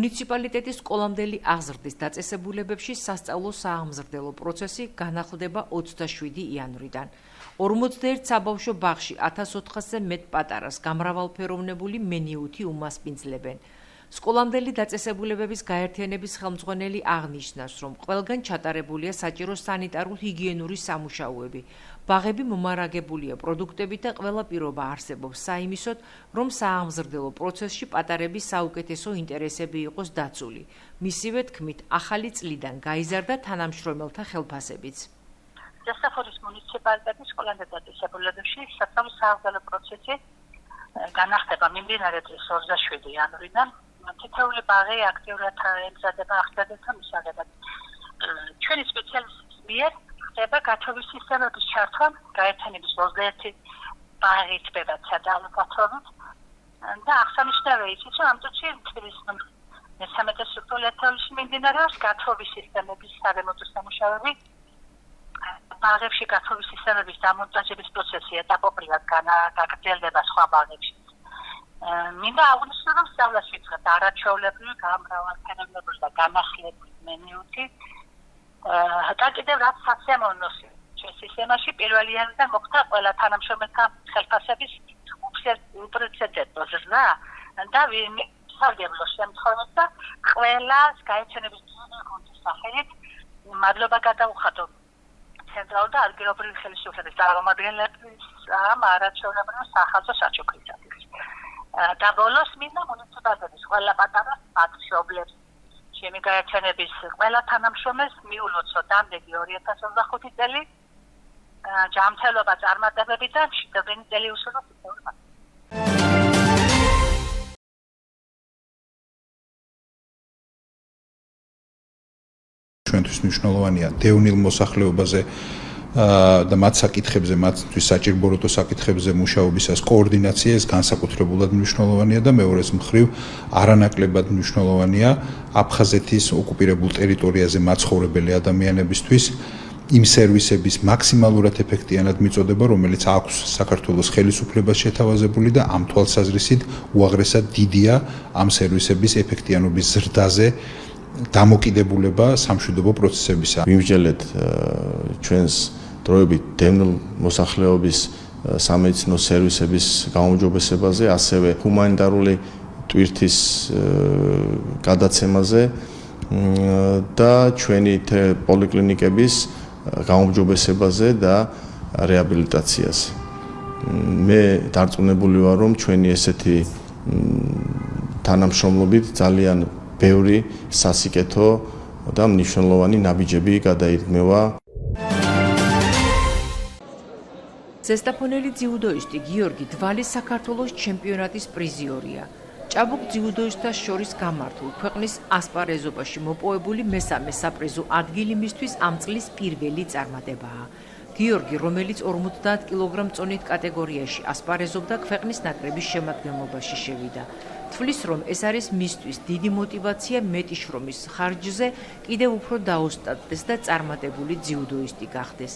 მუნიციპალიტეტის სკოლამდელი აღზრდის დაწესებულებებში სასწავლო სააღმზრდელო პროცესი განახლდება 27 იანვრიდან. 41 საბავშვო ბაღში 1400-ზე მეტ პატარას გამრავალფეროვნებული მენიუთი უმასპინძლებენ. სკოლამდელი დაწესებულებების გაერთიანების ხელმძღვანელი აღნიშნავს, რომ ყველგან ჩატარებულია საჭირო სანიტარულ-ჰიგიენური სამუშაოები. ბაღები მომარაგებულია პროდუქტებით და ყველა პირობა არსებობს საიმისოდ, რომ სააღმზრდელო პროცესში პატარების საუკეთესო ინტერესები იყოს დაცული. მისივე თქმით, ახალი წლიდან გაიზარდა თანამშრომელთა ხელფასებიც. ზესტაფონის მუნიციპალიტეტის სკოლამდელ დაწესებულებებში სასწავლო სააღმზრდელო პროცესი განახდება მიმდინარე წლის 27 იანვრიდან. თითოეული ბაღი აქტიურად ემზადება აღზრდათა მისაღებად. ჩვენი სპეციალისტების მიერ ხდება გათხოვის სისტემების ჩართვა გაერთიანების 21 ბაღი ხდება სადავო პლატფორმით და აღსანიშნავია ისიც, რომ ამ წუთში თბილისის მესამედე სკოლებში მიმდინარეობს გათხოვის სისტემების სარემონტო სამუშაოები. ბაღებში გათხოვის სისტემების დამონტაჟების პროცესი ეტაპობრივად გაგრძელდება სხვა ბაღებში. მინდა აღვნიშნო, რომ სწავლას ვიწყებთ არაჩვეულებრივი, გამრავალფეროვნებული და განახლებული მენიუთი. და კიდევ რაც სასიამოვნოს სისტემაში პირველი იანვრიდან მოხდა ყველა თანამშრომელთა ხელფასების უპრეცედენტო ზრდა და სარგებლო შემთხვევით და ყველას გაერთიანების გუნდის სახელით მადლობა გადაუხადო ცენტრალურ და ადგილობრივი ხელისუფლების წარმომადგენლებს ამ არაჩვეულებრივ სახალხო საჩუქრისათვის. და ბოლოს მინდა მუნიციპალიტეტის ყველა პატარას მშობლებს ჩემი გაერთიანების ყველა თანამშრომელს მიულოცო დამდეგი 2025 წელი ჯანმრთელობა წარმატებებიდან მშვიდობიანი წელი უსურვოთ ისევ. ჩვენთვის მნიშვნელოვანია დევნილ მოსახლეობაზე და მათ საკითხებზე, მათთვის საჭიროებო საკითხებზე მუშაობისას კოორდინაცია ეს განსაკუთრებულად მნიშვნელოვანია და მეორეს მხრივ არანაკლებად მნიშვნელოვანია აფხაზეთის ოკუპირებულ ტერიტორიაზე მაცხოვრებელი ადამიანებისთვის იმ სერვისების მაქსიმალურად ეფექტიანად მიწოდება, რომელიც აქვს საქართველოს ხელისუფლებას შეთავაზებული და ამ თვალსაზრისით უაღრესად დიდია ამ სერვისების ეფექტიანობის ზრდაზე დამოკიდებულება სამშვიდობო პროცესებისა. ვიმსჯელეთ ჩვენს დროებით დევნილ მოსახლეობის სამედიცინო სერვისების გაუმჯობესებაზე, ასევე ჰუმანიტარული ტვირთის გადაცემაზე და ჩვენი პოლიკლინიკების გაუმჯობესებაზე და რეაბილიტაციაზე. მე დარწმუნებული ვარ, რომ ჩვენი ესეთი თანამშრომლობით ძალიან ბევრი სასიკეთო და მნიშვნელოვანი ნაბიჯები გადაირქმევა. ზესტაფონელი ძიუდოისტი გიორგი დვალის საქართველოს ჩემპიონატის პრიზიორია. ჭაბუკ ძიუდოისტთა შორის გამართულ ქვეყნის ასპარეზობაში მოპოვებული მესამე საპრიზო ადგილი მისთვის ამ წლის პირველი წარმატებაა. გიორგი, რომელიც 50 კილოგრამ წონით კატეგორიაში ასპარეზობდა, ქვეყნის ნაკრების შემადგენლობაში შევიდა. თვლის, რომ ეს არის მისთვის დიდი мотиваცია მეტი შრომის ხარჯზე კიდევ უფრო დაოსტატდეს და წარმატებული ძიუდოისტი გახდეს.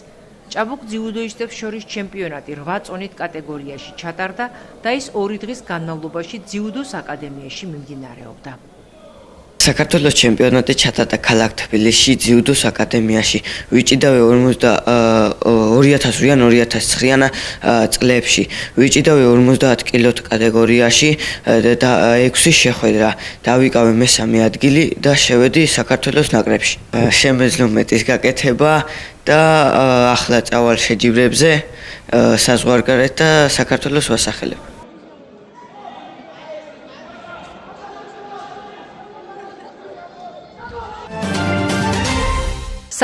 ჭაბუკ ძიუდოისტებს შორის ჩემპიონატი 8 წონით კატეგორიაში ჩატარდა და ის 2 დღის განმავლობაში ძიუდოს აკადემიაში მიმდინარეობდა. საქართველოს ჩემპიონატი ჩატარდა ქალაქ თბილისში ძიუდოს აკადემიაში. ვიჭიდავე 2008-დან 2009-დან წლებში. ვიჭიდავე 50 კილოთ კატეგორიაში და 6 შეხვედრა. დავიკავე მესამე ადგილი და შევედი საქართველოს ნაკრებში. შემეძლო მეტის გაკეთება და ახლა წავალ შეჯიბრებზე საზღვარგარეთ და საქართველოს ვასახელებ.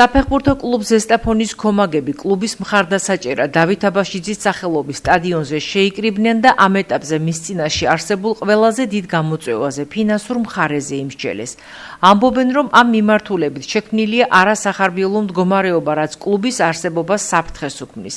საფეხბურთო კლუბ ზესტაფონის კომაგები კლუბის მხარდასაჭერად დავით აბაშიძის სახელობის სტადიონზე შეიკრიბნენ და ამ ეტაპზე მის წინაშე არსებულ ყველაზე დიდ გამოწვევაზე ფინანსურ მხარეზე იმსჯელეს. ამბობენ, რომ ამ მიმართულებით შექმნილია არასახარბიელო მდგომარეობა, რაც კლუბის არსებობას საფრთხეს უქმნის.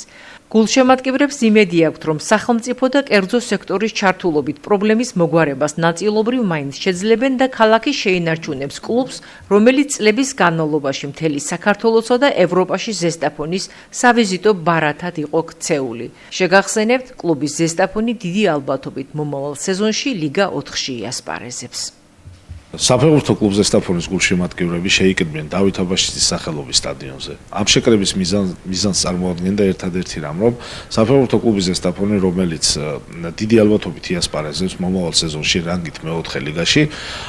გულშემატკივრებს იმედი აქვთ, რომ სახელმწიფო და კერძო სექტორის ჩართულობით პრობლემის მოგვარებას ნაწილობრივ მაინც შეძლებენ და ქალაქი შეინარჩუნებს კლუბს, რომელიც წლების განმავლობაში მთელი საქართველოსა და ევროპაში ზესტაფონის სავიზიტო ბარათად იყო ქცეული. შეგახსენებთ, კლუბის ზესტაფონი დიდი ალბათობით მომავალ სეზონში ლიგა 4-ში იასპარეზებს. საფეხბურთო კლუბ ზესტაფონის გულშემატკივრები შეიკრიბნენ დავით აბაშიძის სახელობის სტადიონზე. ამ შეკრების მიზანს წარმოადგენდა ერთადერთი რამ, რომ საფეხბურთო კლუბი ზესტაფონი, რომელიც დიდი ალბათობით იასპარეზებს მომავალ სეზონში რანგით მეოთხე ლიგაში,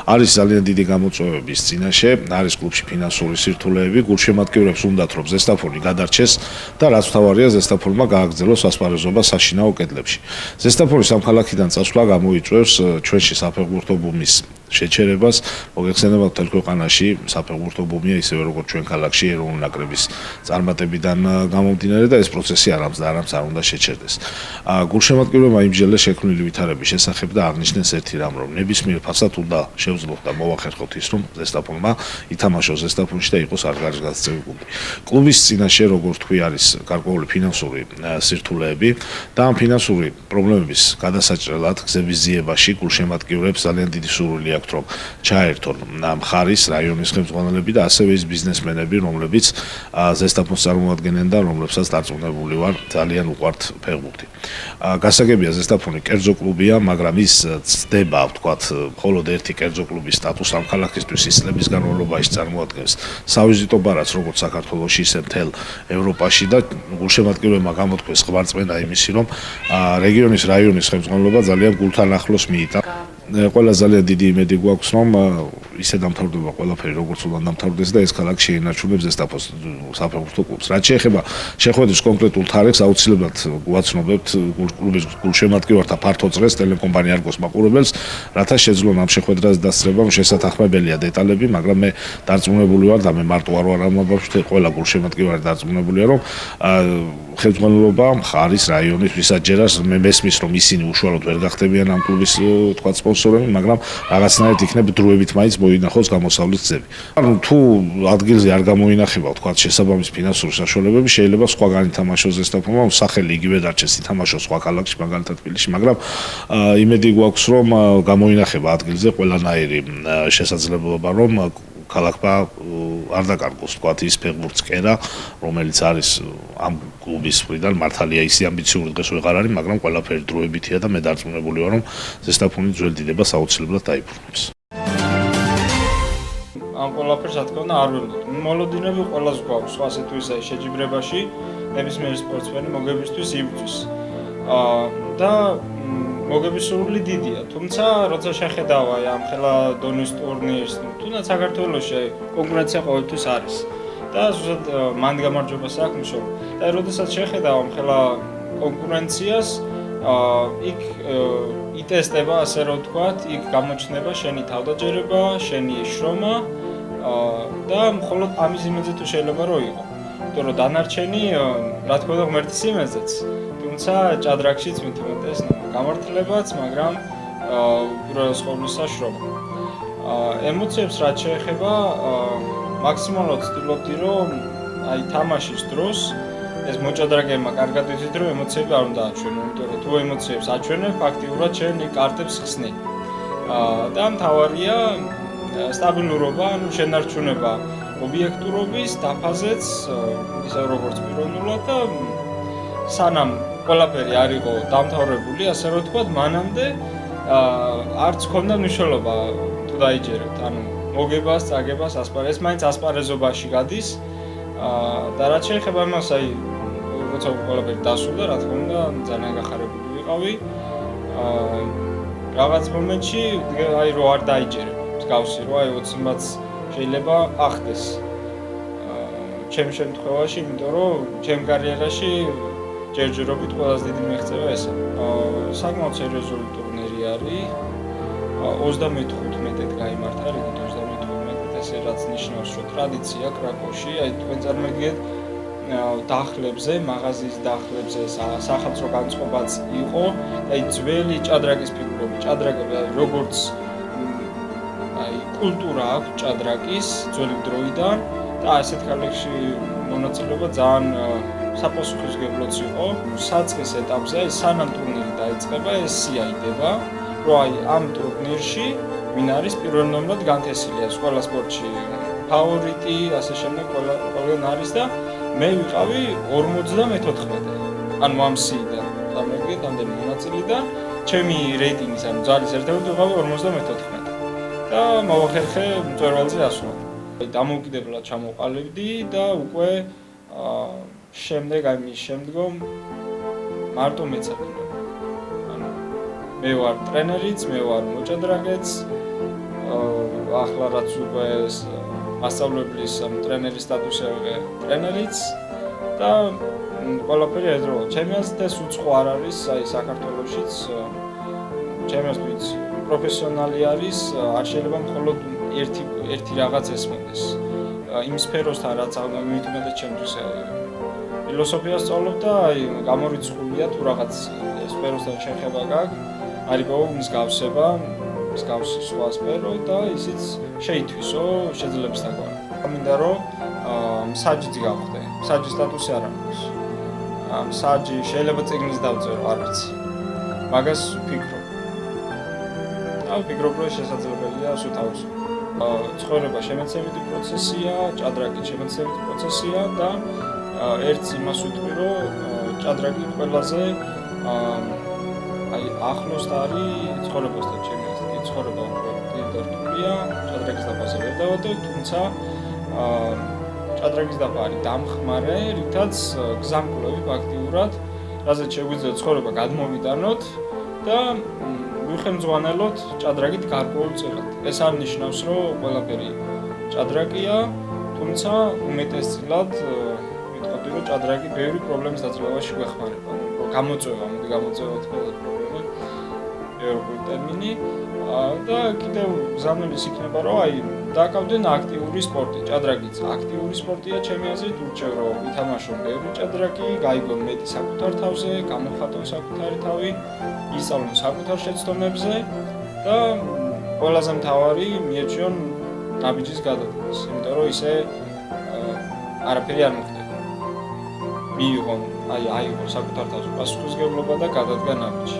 არის ძალიან დიდი გამოწვევების წინაშე, არის კლუბში ფინანსური სირთულეები, გულშემატკივრებს უნდათ, რომ ზესტაფონი გადარჩეს და რაც მთავარია, ზესტაფონმა გააგრძელოს ასპარეზობა საშინაო კედლებში. ზესტაფონის ამ ქალაქიდან წასვლა გამოიწვევს ჩვენში საფეხბურთო ბუმის შეჩერებას, მოგეხსენება მთელ ქვეყანაში საფეხბურთო ბუმია ისევე როგორც ჩვენ ქალაქში ეროვნული ნაკრების წარმატებიდან გამომდინარე და ეს პროცესი არამც არ უნდა შეჩერდეს. გულშემატკივრებმა იმჟელე შექმნილი ვითარების შესახებ და აღნიშნეს ერთი რამ, რომ ნებისმიერ ფასად უნდა შევძლოთ და მოვახერხოთ ის, რომ ზესტაფონმა ითამაშოს ზესტაფონში და იყოს არგარიშგასწრები გუნდი. კლუბის წინაშე, როგორც თქვი, არის გარკვეული ფინანსური სირთულეები და ამ ფინანსური პრობლემების გადასაჭრელად გზების ძიებაში გულშემატკივრებს ძალიან დიდი სურვილი აქვთ, რომ ჩაერთონ მხარის რაიონის ხელმძღვანელები და ასევე ის ბიზნესმენები, რომლებიც ზესტაფონს წარმოადგენენ და რომლებსაც დარწმუნებული ვარ, ძალიან უყვართ ფეხბურთი. გასაგებია, ზესტაფონი კერძო კლუბია, მაგრამ ის ცდება, ვთქვათ, მხოლოდ ერთი კერძო კლუბის სტატუსს ამ ქალაქისთვის ის წლების განმავლობაში წარმოადგენს სავიზიტო ბარათს როგორც საქართველოში, ისე მთელ ევროპაში და გულშემატკივრებმა გამოთქვეს ღვარწმენა იმისი, რომ რეგიონის რაიონის ხელმძღვანელობა ძალიან გულთან ახლოს მიიტა. ყველა ძალიან დიდი იმედი გვაქვს, რომ ისე დამთავრდება ყველაფერი, როგორც უნდა დამთავრდეს და ეს ქალაქი შეინარჩუნებს ზესტაფონს საფეხბურთო კლუბს. რაც შეეხება შეხვედრის კონკრეტულ თარიღს, აუცილებლად გვაცნობებთ კლუბის გულშემატკივართა ფართო წრეს ტელეკომპანია არგოს მაყურებელს, რათა შეძლონ ამ შეხვედრას დასწრებამ შესათანხმებელია დეტალები, მაგრამ მე დარწმუნებული ვარ და მე მარტო არ ვარ ამ ამბავში, ყველა გულშემატკივარი დარწმუნებულია, რომ ხელმძღვანელობა მხარის რაიონის ვისაჯერას მე მესმის, რომ ისინი უშუალოდ ვერ გახდებიან ამ კლუბის თქვა სპონსორები, მაგრამ რაღაცნაირად იქნებ დროებით მაინც მოინახოს გამოსავლის გზები. ანუ თუ ადგილზე არ გამოინახება, თქვა შესაბამის ფინანსური საშუალებები, შეიძლება სხვაგან ითამაშოს ზესტაფონმა, სახელი იგივე დარჩეს, ითამაშოს სხვა ქალაქში, მაგალითად თბილისში, მაგრამ იმედი გვაქვს, რომ გამოინახება ადგილზე ყველანაირი შესაძლებლობა, რომ ქალაქმა არ დაკარგოს თქვათ ის ფეხბურთს კერა, რომელიც არის ამ კლუბის მხრიდან მართალია ისე ამბიციური დღეს ვეღარ არის, მაგრამ ყველაფერი დროებითია და მე დარწმუნებული ვარ, რომ ზესტაფონი ძველ დიდებას აუცილებლად დაიბრუნებს. ამ ყველაფერს რა თქმა უნდა არ ველოდოთ. მოლოდინები ყველას გვაქვს, ასე თუ ისე შეჯიბრებაში ნებისმიერი სპორტსმენი მოგებისთვის იბრძვის. და მოგების სურვილი დიდია, თუმცა როცა შეხედავ აი ამ ხელა დონის ტურნირს, თუნდაც საქართველოში კონკურენცია ყოველთვის არის. და ზუსტად მან გამარჯვებას აქვს რომ და როდესაც შეხედავ ამ ხელა კონკურენციას, იქ იტესტება, ასე რომ ვთქვათ, იქ გამოჩნდება შენი თავდაჯერება, შენი შრომა და მხოლოდ ამის იმედზე თუ შეიძლება რომ იყო. იმიტომ რომ დანარჩენი, რა თქმა უნდა, ღმერთის იმედზეც. თუმცა ჭადრაკშიც მით უმეტეს გამართლებაც, მაგრამ უბრალოდ ყოვლისა შრომა. ემოციებს რაც შეეხება, მაქსიმალურად ვცდილობდი, რომ აი თამაშის დროს ეს მოჭადრაკეებმა კარგად იცით, რომ ემოციები არ უნდა აჩვენო, იმიტომ რომ თუ ემოციებს აჩვენებ, ფაქტიურად შენ კარტებს ხსნი. და მთავარია სტაბილურობა, ანუ შენარჩუნება ობიექტურობის, დაფაზეც, ისე როგორც პიროვნულად და სანამ ყველაფერი არ იყო დამთავრებული, ასე რომ ვთქვათ, მანამდე არც ქონდა მნიშვნელობა თუ დაიჯერებთ, ანუ მოგებას, წაგებას, ასპარეზს, მაინც ასპარეზობაში გადის და რაც შეეხება იმას, აი როცა ყველაფერი დასრულდა, რა თქმა უნდა, ძალიან გახარებული ვიყავი. რაღაც მომენტში აი რო არ დაიჯერებ, მსგავსი რო აი 20 მაც შეიძლება ახდეს. ჩემ შემთხვევაში, იმიტომ რომ ჩემ კარიერაში ჯერჯერობით ყველაზე დიდი მიღწევა ესა. საკმაოდ სერიოზული ტურნირი არის. 35-ით გაიმართა, რიგით 35-ით, ესე რაც ნიშნავს, რომ ტრადიცია კრაკოვში, აი თქვენ წარმოგიდგენთ დახლებზე, მაღაზიის დახლებზე სახალხო განწყობაც იყო, აი ძველი ჭადრაკის ფიგურები, ჭადრაკები, აი როგორც აი კულტურა აქვს ჭადრაკის ძველი დროიდან და ასეთ ქალაქში მონაწილეობა ძალიან საპასუხისმგებლოც იყო. საწყის ეტაპზე, აი სანამ ტურნირი დაიწყება, ეს სიაიდება, რომ აი ამ ტურნირში ვინ არის პირველ ნომრად განთესილია ყველა სპორტში ფავორიტი, ასე შემდეგ ყველგან არის და მე ვიყავი 54. ანუ ამ სიიდან, დამეგეთ ამდენი მონაწილიდან, ჩემი რეიტინგის, ანუ ძალის ერთად ვიყავი 54. და მოვახერხე მწვერვალზე ასვლა. დამოუკიდებლად ჩამოყალიბდი და უკვე შემდეგ აი მის შემდგომ მარტო მეცადინე. ანუ მე ვარ ტრენერიც, მე ვარ მოჭადრაკეც. ახლა რაც უკვე მასწავლებლის ტრენერის სტატუსი ავიღე ტრენერიც და ყველაფერი ერთდროულად. ჩემი აზრით ეს უცხო არ არის, აი საქართველოშიც ჩემი აზრით პროფესიონალი არის, არ შეიძლება მხოლოდ ერთი რაღაც ესმოდეს. იმ სფეროსთან რაც აღმოვიდმეთ ჩემთვის ფილოსოფიას სწავლობ და აი გამორიცხულია თუ რაღაც სფეროსთან შეხება გაქვს, არისო მსგავსება, მსგავსი სხვა სფერო და ისიც შეითვისო შეძლებისთაგვარ. მინდა რომ მსაჯი გავხდე, მსაჯის სტატუსი არ აქვს. მსაჯი შეიძლება წიგნის დავწერო, არ ვიცი. მაგას ვფიქრობ. ვფიქრობ, რომ შესაძლებელია სულ ცხოვრება შემეცემითი პროცესია, ჭადრაკი შემეცემითი პროცესია და ერთს იმას ვიტყვი, რომ ჭადრაკი ყველაზე აი ახლოს არის ცხოვრებასთან ჩემი აზრით. ცხოვრება უკვე დირექტორია, ჭადრაკის დაფაზე ვერ დავადებ, თუმცა ჭადრაკის დაფა არის დამხმარე, რითაც გზამკვლევი აქტიურად, რაზეც შეგვიძლია ცხოვრება გადმოვიტანოთ და ვიხელმძღვანელოთ ჭადრაკით გარკვეულწილად. ეს არ ნიშნავს, რომ ყველაფერი ჭადრაკია, თუმცა უმეტესწილად ვიტყოდი, რომ ჭადრაკი ბევრი პრობლემის დაძლევაში გვეხმარება. გამოწვევა, მოდი გამოწვევა თქვა ევროპული ტერმინი და კიდევ გზავნილის იქნება, რომ აი დაკავდნენ აქტიური სპორტი. ჭადრაკიც აქტიური სპორტია, ჩემი აზრით, ურჩევ რომ ითამაშონ ბევრი ჭადრაკი, გაიგონ მეტი საკუთარ თავზე, გამოხატონ საკუთარი თავი, ისწავლონ საკუთარ შეცდომებზე და ყველაზე მთავარი მიეჩვიონ ნაბიჯის გადადგმას, იმიტომ რომ ისე არაფერი არ მოხდება. მიიღონ, აიღონ საკუთარ თავზე პასუხისმგებლობა და გადადგა ნაბიჯი.